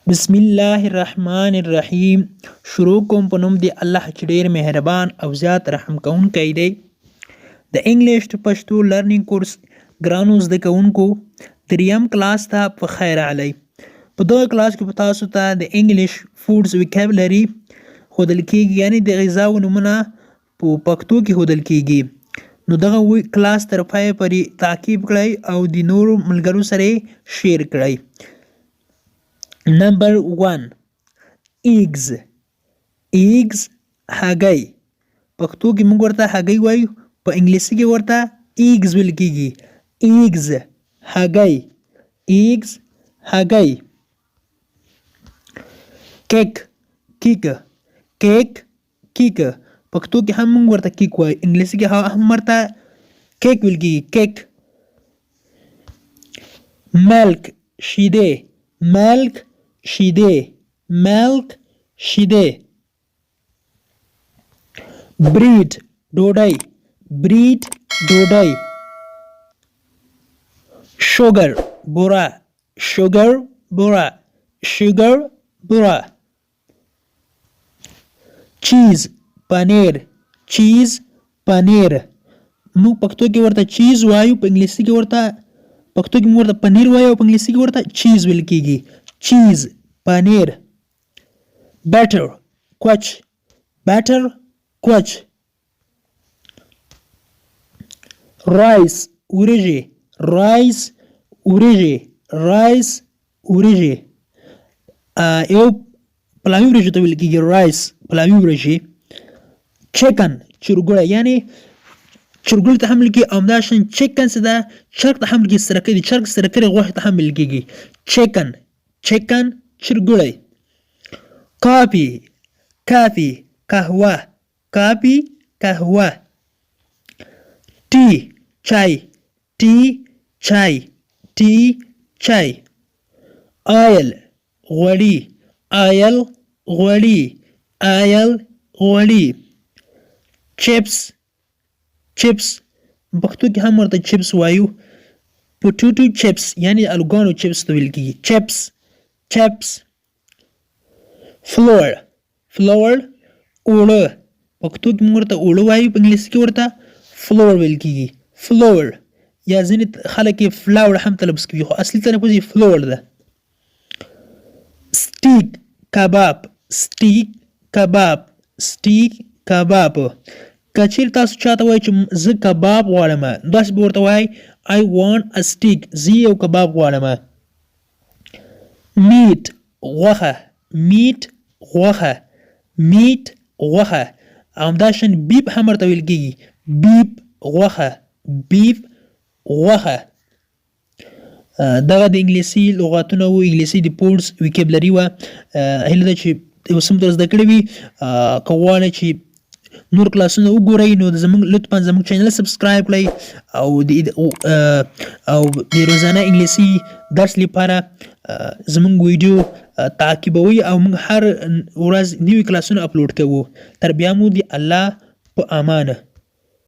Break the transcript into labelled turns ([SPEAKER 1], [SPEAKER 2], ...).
[SPEAKER 1] بسم الله الرحمن الرحیم. شروع کوم په نوم دی الله چې ډیر مهربان او زیات رحم کوونکی دی. د انګلیش ټو پښتو لرنینګ کورس ګرانو زده کوونکو دریم کلاس ته په خیر علی. په دغه کلاس کې په تاسو ته د انګلیش فودز وکابلری ښودل کیږي، یعنی د غذاو نومونه په پښتو کې ښودل کیږي. نو دغه کلاس تر پایه پورې تعقیب کړئ او د نورو ملګرو سره شیر کړئ. Number 1 eggs. Eggs هګۍ. پښتو کې موږ ورته هګۍ وایو، په انګلیسي کې ورته eggs ویل کیږي. eggs هګۍ. eggs هګۍ. کیک کیک. کیک کیک. پښتو کې هم موږ ورته کیک وایو، انګلیسي کې هم ورته کیک ویل کیږي. کیک. ملک شیدې. ملک شیدې. ملک شیدې. بریډ ډوډۍ. بریډ ډوډۍ. شوګر بوره. شوګر بوره. شوګر بوره. چیز پنیر. چیز پنیر. موږ پښتو کې ورته چیز وایو، په انګلیسي کې ورته پښتو کې موږ ورته پنیر وایو، په انګلیسي کې ورته چیز ویل کیږي. چیز پنیر. بټر کوچ. بټر کوچ. رایس وریجې. رایس وریجې. رایس وریجې. یو پلاوي وریجو ته ویل کیږي رایس، پلاوي وریجې. چکن چرګوړی، یعنی چرګوړي ته هم ویل کیږي، همداشان چکن څه ده چرګ ته هم ویل کیږي، سرکه د چرګ سرکه غوښې ته هم ویل کیږي. چکن چکن چرګوړی. کافي کافي قهوه. کافي قهوه. ټي چای. ټي چای. ټي چای. آیل غوړي. آیل غوړي. آیل غوړي. چپس چپس. پښتو کې هم ورته چپس وایو، پوټیټو چپس، یعنی الوګانو چپس ته ویل کیږي. چپس چپس. فلور فلور اوړه. پښتو کې موږ ورته اوړه وایو، په انګلیسي کې ورته فلور ویل کیږي. فلور یا ځینې خلک یې فلاور هم تلفظ کوي، خو اصلي تلفظ یې فلور ده. سټیک کباب. سټیک کباب. سټیک کباب. که چیرې تاسو چاته وایئ چې زه کباب غواړم، داسې به ورته وایئ I want a steak. زه یو کباب غواړم. میټ غوښه. میټ غوښه. میټ غوښه. همداشان بیف هم ورته ویل کیږي. بیف غوښه. بیف غوښه. دغه د انګلیسي لغاتونه وو، انګلیسي د پورس ویکیبلري وه. هیله ده چې یو څه مو زده کړي وي. که غواړئ چې نور کلاسونه وګورئ نو لطفا زموږ چینل سبسکرایب کړئ او د روزانه انګلیسي درس لپاره زموږ ویډیو تعقیبوئ او موږ هر ورځ نوي کلاسونه اپلوډ کوو. تر بیا مو د الله په امانه.